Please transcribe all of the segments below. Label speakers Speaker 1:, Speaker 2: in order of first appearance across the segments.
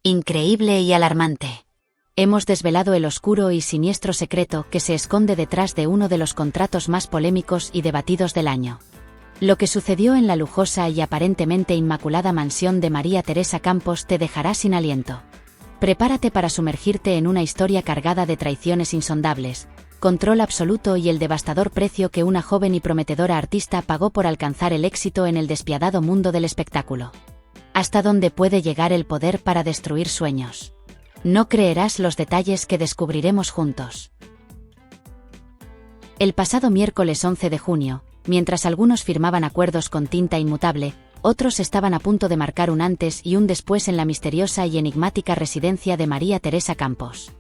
Speaker 1: Increíble y alarmante. Hemos desvelado el oscuro y siniestro secreto que se esconde detrás de uno de los contratos más polémicos y debatidos del año. Lo que sucedió en la lujosa y aparentemente inmaculada mansión de María Teresa Campos te dejará sin aliento. Prepárate para sumergirte en una historia cargada de traiciones insondables, control absoluto y el devastador precio que una joven y prometedora artista pagó por alcanzar el éxito en el despiadado mundo del espectáculo. ¿Hasta dónde puede llegar el poder para destruir sueños? No creerás los detalles que descubriremos juntos. El pasado miércoles 11 de junio, mientras algunos firmaban acuerdos con tinta inmutable, otros estaban a punto de marcar un antes y un después en la misteriosa y enigmática residencia de María Teresa Campos.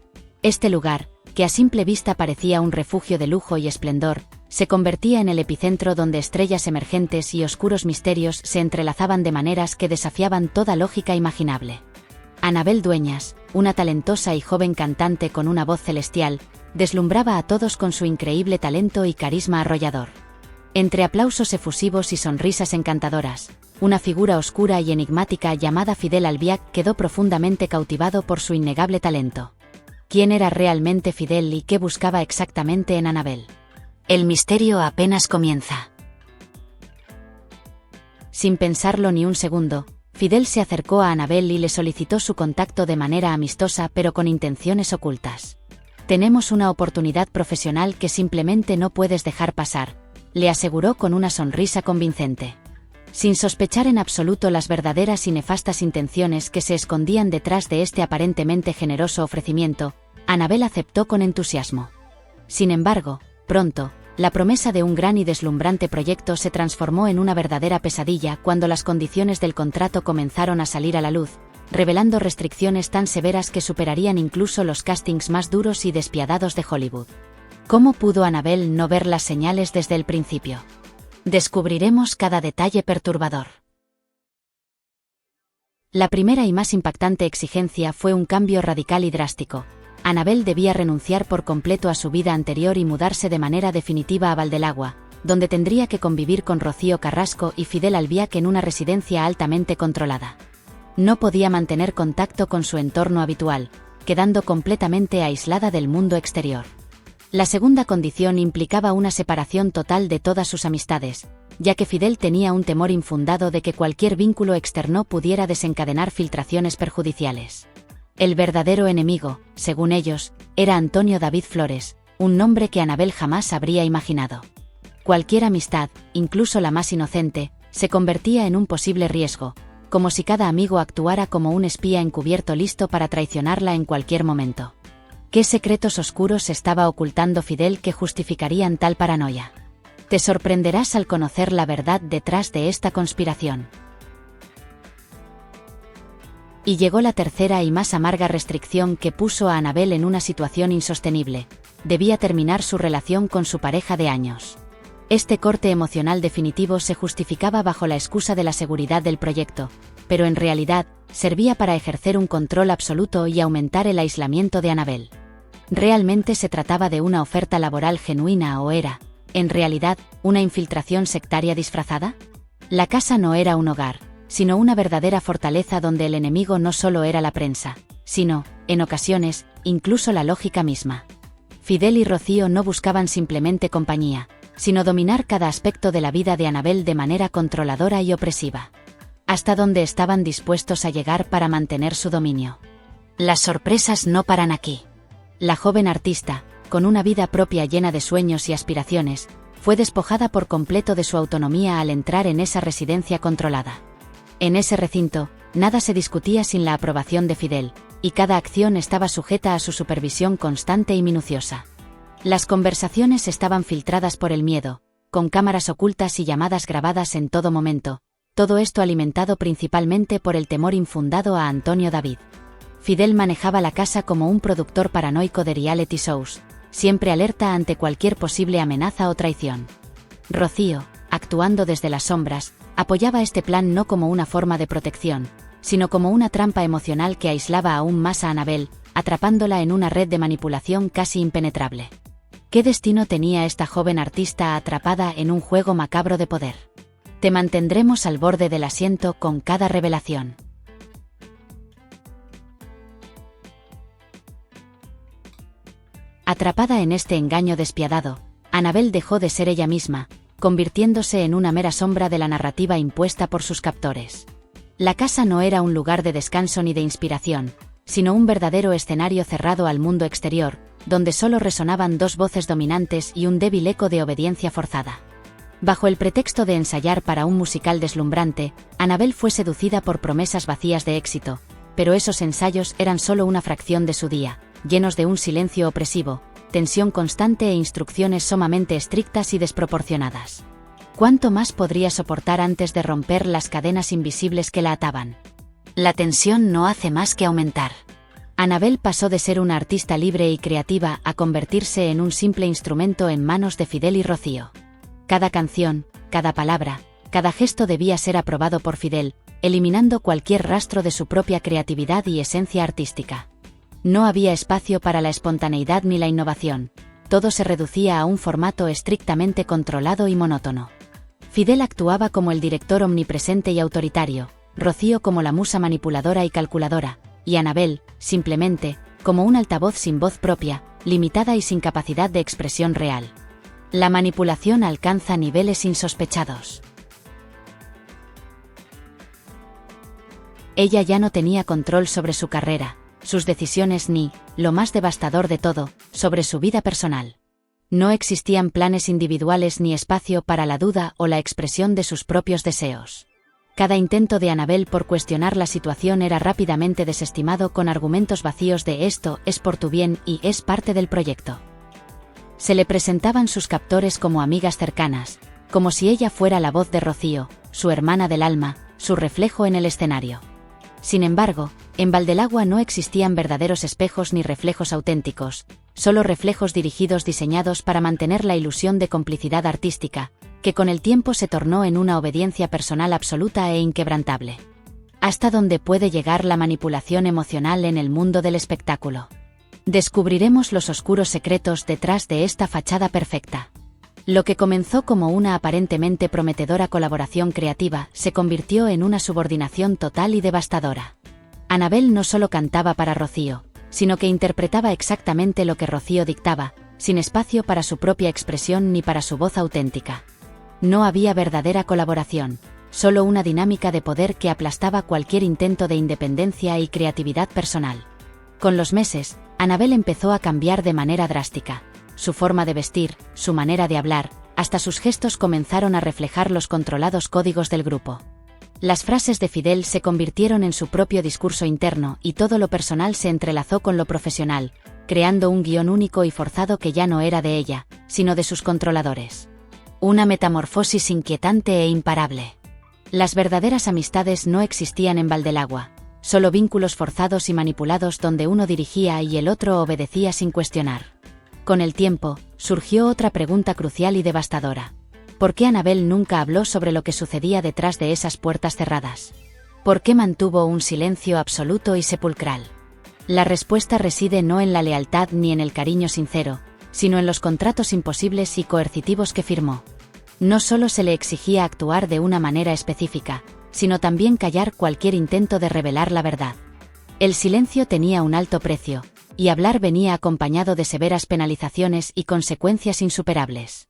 Speaker 1: Este lugar, que a simple vista parecía un refugio de lujo y esplendor, se convertía en el epicentro donde estrellas emergentes y oscuros misterios se entrelazaban de maneras que desafiaban toda lógica imaginable. Anabel Dueñas, una talentosa y joven cantante con una voz celestial, deslumbraba a todos con su increíble talento y carisma arrollador. Entre aplausos efusivos y sonrisas encantadoras, una figura oscura y enigmática llamada Fidel Albiac quedó profundamente cautivado por su innegable talento. ¿Quién era realmente Fidel y qué buscaba exactamente en Anabel? El misterio apenas comienza. Sin pensarlo ni un segundo, Fidel se acercó a Anabel y le solicitó su contacto de manera amistosa pero con intenciones ocultas. «Tenemos una oportunidad profesional que simplemente no puedes dejar pasar», le aseguró con una sonrisa convincente. Sin sospechar en absoluto las verdaderas y nefastas intenciones que se escondían detrás de este aparentemente generoso ofrecimiento, Anabel aceptó con entusiasmo. Sin embargo, pronto, la promesa de un gran y deslumbrante proyecto se transformó en una verdadera pesadilla cuando las condiciones del contrato comenzaron a salir a la luz, revelando restricciones tan severas que superarían incluso los castings más duros y despiadados de Hollywood. ¿Cómo pudo Anabel no ver las señales desde el principio? Descubriremos cada detalle perturbador. La primera y más impactante exigencia fue un cambio radical y drástico. Anabel debía renunciar por completo a su vida anterior y mudarse de manera definitiva a Valdelagua, donde tendría que convivir con Rocío Carrasco y Fidel Albiac en una residencia altamente controlada. No podía mantener contacto con su entorno habitual, quedando completamente aislada del mundo exterior. La segunda condición implicaba una separación total de todas sus amistades, ya que Fidel tenía un temor infundado de que cualquier vínculo externo pudiera desencadenar filtraciones perjudiciales. El verdadero enemigo, según ellos, era Antonio David Flores, un nombre que Anabel jamás habría imaginado. Cualquier amistad, incluso la más inocente, se convertía en un posible riesgo, como si cada amigo actuara como un espía encubierto listo para traicionarla en cualquier momento. ¿Qué secretos oscuros estaba ocultando Fidel que justificarían tal paranoia? Te sorprenderás al conocer la verdad detrás de esta conspiración. Y llegó la tercera y más amarga restricción que puso a Anabel en una situación insostenible. Debía terminar su relación con su pareja de años. Este corte emocional definitivo se justificaba bajo la excusa de la seguridad del proyecto, pero en realidad, servía para ejercer un control absoluto y aumentar el aislamiento de Anabel. ¿Realmente se trataba de una oferta laboral genuina o era, en realidad, una infiltración sectaria disfrazada? La casa no era un hogar, sino una verdadera fortaleza donde el enemigo no solo era la prensa, sino, en ocasiones, incluso la lógica misma. Fidel y Rocío no buscaban simplemente compañía, sino dominar cada aspecto de la vida de Anabel de manera controladora y opresiva. ¿Hasta dónde estaban dispuestos a llegar para mantener su dominio? Las sorpresas no paran aquí. La joven artista, con una vida propia llena de sueños y aspiraciones, fue despojada por completo de su autonomía al entrar en esa residencia controlada. En ese recinto, nada se discutía sin la aprobación de Fidel, y cada acción estaba sujeta a su supervisión constante y minuciosa. Las conversaciones estaban filtradas por el miedo, con cámaras ocultas y llamadas grabadas en todo momento, todo esto alimentado principalmente por el temor infundado a Antonio David. Fidel manejaba la casa como un productor paranoico de reality shows, siempre alerta ante cualquier posible amenaza o traición. Rocío, actuando desde las sombras, apoyaba este plan no como una forma de protección, sino como una trampa emocional que aislaba aún más a Anabel, atrapándola en una red de manipulación casi impenetrable. ¿Qué destino tenía esta joven artista atrapada en un juego macabro de poder? Te mantendremos al borde del asiento con cada revelación. Atrapada en este engaño despiadado, Annabelle dejó de ser ella misma, convirtiéndose en una mera sombra de la narrativa impuesta por sus captores. La casa no era un lugar de descanso ni de inspiración, sino un verdadero escenario cerrado al mundo exterior, donde solo resonaban dos voces dominantes y un débil eco de obediencia forzada. Bajo el pretexto de ensayar para un musical deslumbrante, Annabelle fue seducida por promesas vacías de éxito, pero esos ensayos eran solo una fracción de su día, llenos de un silencio opresivo, tensión constante e instrucciones sumamente estrictas y desproporcionadas. ¿Cuánto más podría soportar antes de romper las cadenas invisibles que la ataban? La tensión no hace más que aumentar. Annabelle pasó de ser una artista libre y creativa a convertirse en un simple instrumento en manos de Fidel y Rocío. Cada canción, cada palabra, cada gesto debía ser aprobado por Fidel, eliminando cualquier rastro de su propia creatividad y esencia artística. No había espacio para la espontaneidad ni la innovación. Todo se reducía a un formato estrictamente controlado y monótono. Fidel actuaba como el director omnipresente y autoritario, Rocío como la musa manipuladora y calculadora, y Annabelle, simplemente, como un altavoz sin voz propia, limitada y sin capacidad de expresión real. La manipulación alcanza niveles insospechados. Ella ya no tenía control sobre su carrera, sus decisiones ni, lo más devastador de todo, sobre su vida personal. No existían planes individuales ni espacio para la duda o la expresión de sus propios deseos. Cada intento de Annabelle por cuestionar la situación era rápidamente desestimado con argumentos vacíos de «esto es por tu bien y es parte del proyecto». Se le presentaban sus captores como amigas cercanas, como si ella fuera la voz de Rocío, su hermana del alma, su reflejo en el escenario. Sin embargo, en Valdelagua no existían verdaderos espejos ni reflejos auténticos, solo reflejos diseñados para mantener la ilusión de complicidad artística, que con el tiempo se tornó en una obediencia personal absoluta e inquebrantable. ¿Hasta dónde puede llegar la manipulación emocional en el mundo del espectáculo? Descubriremos los oscuros secretos detrás de esta fachada perfecta. Lo que comenzó como una aparentemente prometedora colaboración creativa se convirtió en una subordinación total y devastadora. Annabelle no solo cantaba para Rocío, sino que interpretaba exactamente lo que Rocío dictaba, sin espacio para su propia expresión ni para su voz auténtica. No había verdadera colaboración, solo una dinámica de poder que aplastaba cualquier intento de independencia y creatividad personal. Con los meses, Annabelle empezó a cambiar de manera drástica. Su forma de vestir, su manera de hablar, hasta sus gestos comenzaron a reflejar los controlados códigos del grupo. Las frases de Fidel se convirtieron en su propio discurso interno y todo lo personal se entrelazó con lo profesional, creando un guión único y forzado que ya no era de ella, sino de sus controladores. Una metamorfosis inquietante e imparable. Las verdaderas amistades no existían en Valdelagua, solo vínculos forzados y manipulados donde uno dirigía y el otro obedecía sin cuestionar. Con el tiempo, surgió otra pregunta crucial y devastadora. ¿Por qué Annabelle nunca habló sobre lo que sucedía detrás de esas puertas cerradas? ¿Por qué mantuvo un silencio absoluto y sepulcral? La respuesta reside no en la lealtad ni en el cariño sincero, sino en los contratos imposibles y coercitivos que firmó. No solo se le exigía actuar de una manera específica, sino también callar cualquier intento de revelar la verdad. El silencio tenía un alto precio, y hablar venía acompañado de severas penalizaciones y consecuencias insuperables.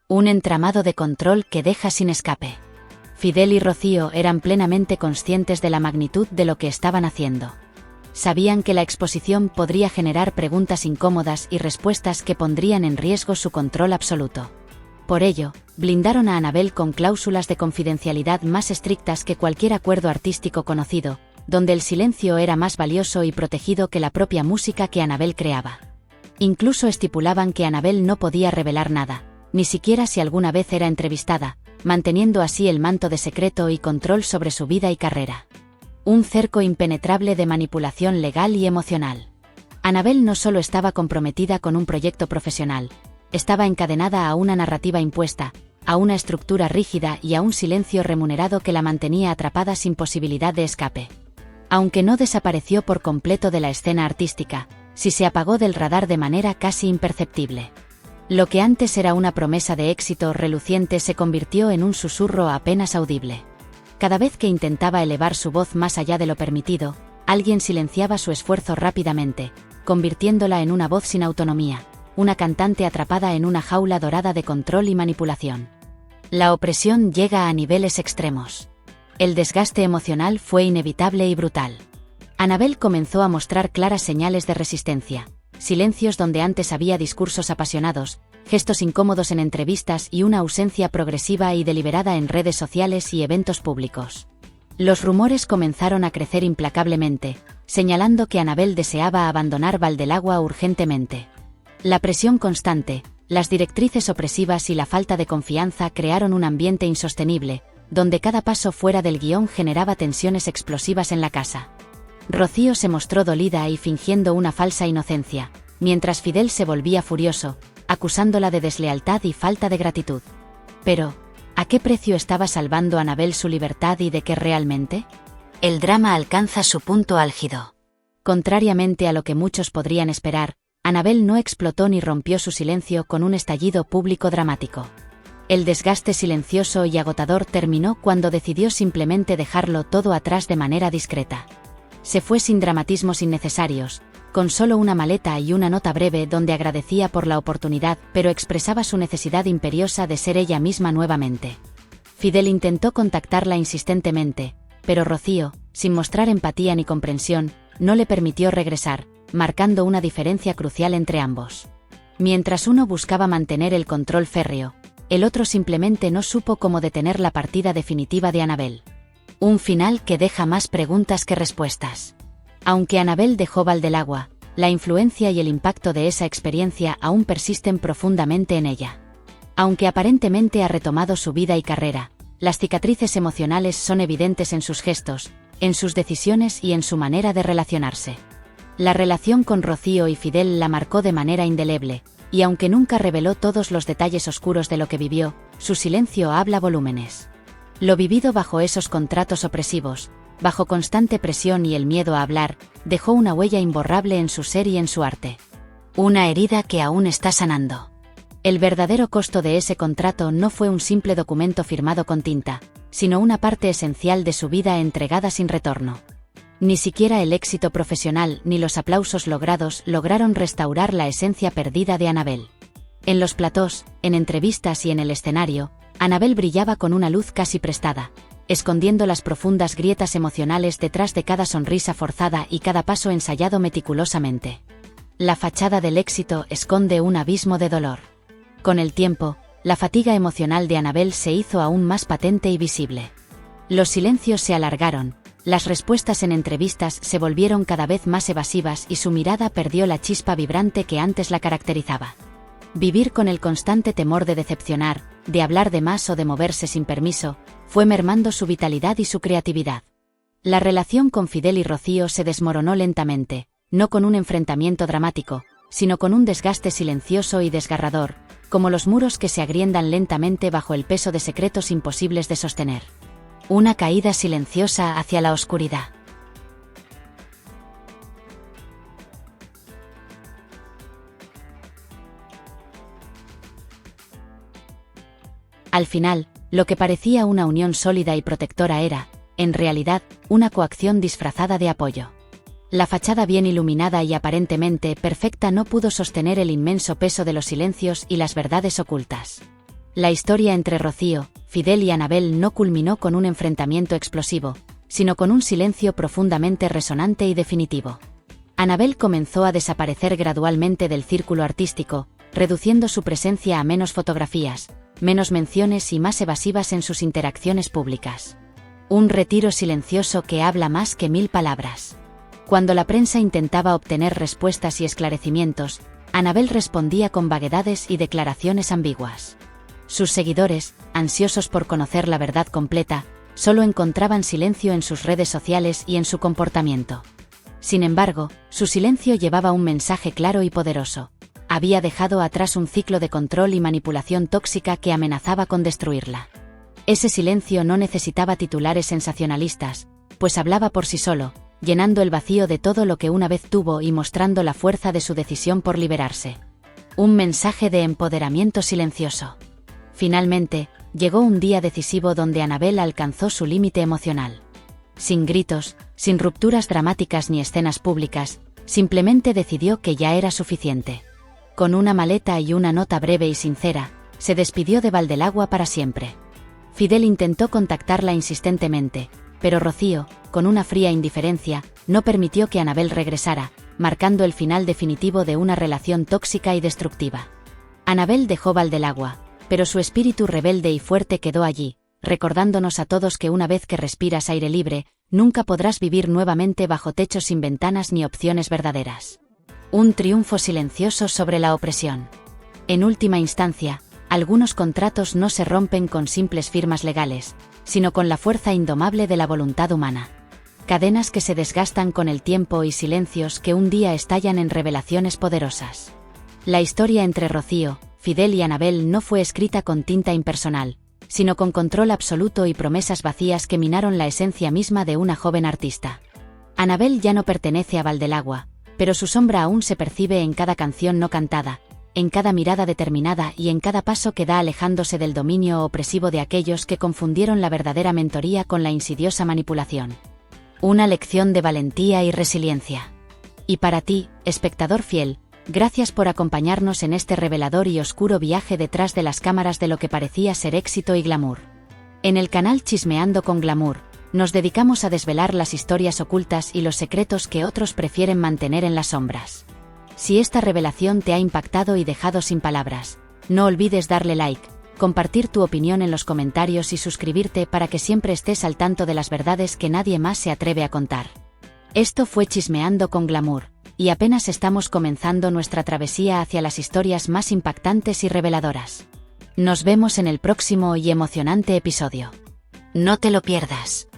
Speaker 1: Un entramado de control que deja sin escape. Fidel y Rocío eran plenamente conscientes de la magnitud de lo que estaban haciendo. Sabían que la exposición podría generar preguntas incómodas y respuestas que pondrían en riesgo su control absoluto. Por ello, blindaron a Annabelle con cláusulas de confidencialidad más estrictas que cualquier acuerdo artístico conocido, donde el silencio era más valioso y protegido que la propia música que Annabelle creaba. Incluso estipulaban que Annabelle no podía revelar nada, ni siquiera si alguna vez era entrevistada, manteniendo así el manto de secreto y control sobre su vida y carrera. Un cerco impenetrable de manipulación legal y emocional. Annabelle no solo estaba comprometida con un proyecto profesional, estaba encadenada a una narrativa impuesta, a una estructura rígida y a un silencio remunerado que la mantenía atrapada sin posibilidad de escape. Aunque no desapareció por completo de la escena artística, sí se apagó del radar de manera casi imperceptible. Lo que antes era una promesa de éxito reluciente se convirtió en un susurro apenas audible. Cada vez que intentaba elevar su voz más allá de lo permitido, alguien silenciaba su esfuerzo rápidamente, convirtiéndola en una voz sin autonomía, una cantante atrapada en una jaula dorada de control y manipulación. La opresión llega a niveles extremos. El desgaste emocional fue inevitable y brutal. Annabelle comenzó a mostrar claras señales de resistencia, silencios donde antes había discursos apasionados, gestos incómodos en entrevistas y una ausencia progresiva y deliberada en redes sociales y eventos públicos. Los rumores comenzaron a crecer implacablemente, señalando que Annabelle deseaba abandonar Valdelagua urgentemente. La presión constante, las directrices opresivas y la falta de confianza crearon un ambiente insostenible, donde cada paso fuera del guión generaba tensiones explosivas en la casa. Rocío se mostró dolida y fingiendo una falsa inocencia, mientras Fidel se volvía furioso, acusándola de deslealtad y falta de gratitud. Pero, ¿a qué precio estaba salvando Annabelle su libertad y de qué realmente? El drama alcanza su punto álgido. Contrariamente a lo que muchos podrían esperar, Annabelle no explotó ni rompió su silencio con un estallido público dramático. El desgaste silencioso y agotador terminó cuando decidió simplemente dejarlo todo atrás de manera discreta. Se fue sin dramatismos innecesarios, con solo una maleta y una nota breve donde agradecía por la oportunidad, pero expresaba su necesidad imperiosa de ser ella misma nuevamente. Fidel intentó contactarla insistentemente, pero Rocío, sin mostrar empatía ni comprensión, no le permitió regresar, marcando una diferencia crucial entre ambos. Mientras uno buscaba mantener el control férreo, el otro simplemente no supo cómo detener la partida definitiva de Annabelle. Un final que deja más preguntas que respuestas. Aunque Annabelle dejó Valdelagua, la influencia y el impacto de esa experiencia aún persisten profundamente en ella. Aunque aparentemente ha retomado su vida y carrera, las cicatrices emocionales son evidentes en sus gestos, en sus decisiones y en su manera de relacionarse. La relación con Rocío y Fidel la marcó de manera indeleble, y aunque nunca reveló todos los detalles oscuros de lo que vivió, su silencio habla volúmenes. Lo vivido bajo esos contratos opresivos, bajo constante presión y el miedo a hablar, dejó una huella imborrable en su ser y en su arte. Una herida que aún está sanando. El verdadero costo de ese contrato no fue un simple documento firmado con tinta, sino una parte esencial de su vida entregada sin retorno. Ni siquiera el éxito profesional ni los aplausos logrados lograron restaurar la esencia perdida de Annabelle. En los platós, en entrevistas y en el escenario, Annabelle brillaba con una luz casi prestada, escondiendo las profundas grietas emocionales detrás de cada sonrisa forzada y cada paso ensayado meticulosamente. La fachada del éxito esconde un abismo de dolor. Con el tiempo, la fatiga emocional de Annabelle se hizo aún más patente y visible. Los silencios se alargaron, las respuestas en entrevistas se volvieron cada vez más evasivas y su mirada perdió la chispa vibrante que antes la caracterizaba. Vivir con el constante temor de decepcionar, de hablar de más o de moverse sin permiso, fue mermando su vitalidad y su creatividad. La relación con Fidel y Rocío se desmoronó lentamente, no con un enfrentamiento dramático, sino con un desgaste silencioso y desgarrador, como los muros que se agriendan lentamente bajo el peso de secretos imposibles de sostener. Una caída silenciosa hacia la oscuridad. Al final, lo que parecía una unión sólida y protectora era, en realidad, una coacción disfrazada de apoyo. La fachada bien iluminada y aparentemente perfecta no pudo sostener el inmenso peso de los silencios y las verdades ocultas. La historia entre Rocío, Fidel y Annabelle no culminó con un enfrentamiento explosivo, sino con un silencio profundamente resonante y definitivo. Annabelle comenzó a desaparecer gradualmente del círculo artístico, reduciendo su presencia a menos fotografías, menos menciones y más evasivas en sus interacciones públicas. Un retiro silencioso que habla más que 1000 palabras. Cuando la prensa intentaba obtener respuestas y esclarecimientos, Annabelle respondía con vaguedades y declaraciones ambiguas. Sus seguidores, ansiosos por conocer la verdad completa, solo encontraban silencio en sus redes sociales y en su comportamiento. Sin embargo, su silencio llevaba un mensaje claro y poderoso. Había dejado atrás un ciclo de control y manipulación tóxica que amenazaba con destruirla. Ese silencio no necesitaba titulares sensacionalistas, pues hablaba por sí solo, llenando el vacío de todo lo que una vez tuvo y mostrando la fuerza de su decisión por liberarse. Un mensaje de empoderamiento silencioso. Finalmente, llegó un día decisivo donde Annabelle alcanzó su límite emocional. Sin gritos, sin rupturas dramáticas ni escenas públicas, simplemente decidió que ya era suficiente. Con una maleta y una nota breve y sincera, se despidió de Valdelagua para siempre. Fidel intentó contactarla insistentemente, pero Rocío, con una fría indiferencia, no permitió que Anabel regresara, marcando el final definitivo de una relación tóxica y destructiva. Anabel dejó Valdelagua, pero su espíritu rebelde y fuerte quedó allí, recordándonos a todos que una vez que respiras aire libre, nunca podrás vivir nuevamente bajo techos sin ventanas ni opciones verdaderas. Un triunfo silencioso sobre la opresión. En última instancia, algunos contratos no se rompen con simples firmas legales, sino con la fuerza indomable de la voluntad humana. Cadenas que se desgastan con el tiempo y silencios que un día estallan en revelaciones poderosas. La historia entre Rocío, Fidel y Anabel no fue escrita con tinta impersonal, sino con control absoluto y promesas vacías que minaron la esencia misma de una joven artista. Anabel ya no pertenece a Valdelagua, pero su sombra aún se percibe en cada canción no cantada, en cada mirada determinada y en cada paso que da alejándose del dominio opresivo de aquellos que confundieron la verdadera mentoría con la insidiosa manipulación. Una lección de valentía y resiliencia. Y para ti, espectador fiel, gracias por acompañarnos en este revelador y oscuro viaje detrás de las cámaras de lo que parecía ser éxito y glamour. En el canal Chismeando con Glamour, nos dedicamos a desvelar las historias ocultas y los secretos que otros prefieren mantener en las sombras. Si esta revelación te ha impactado y dejado sin palabras, no olvides darle like, compartir tu opinión en los comentarios y suscribirte para que siempre estés al tanto de las verdades que nadie más se atreve a contar. Esto fue Chismeando con Glamour, y apenas estamos comenzando nuestra travesía hacia las historias más impactantes y reveladoras. Nos vemos en el próximo y emocionante episodio. No te lo pierdas.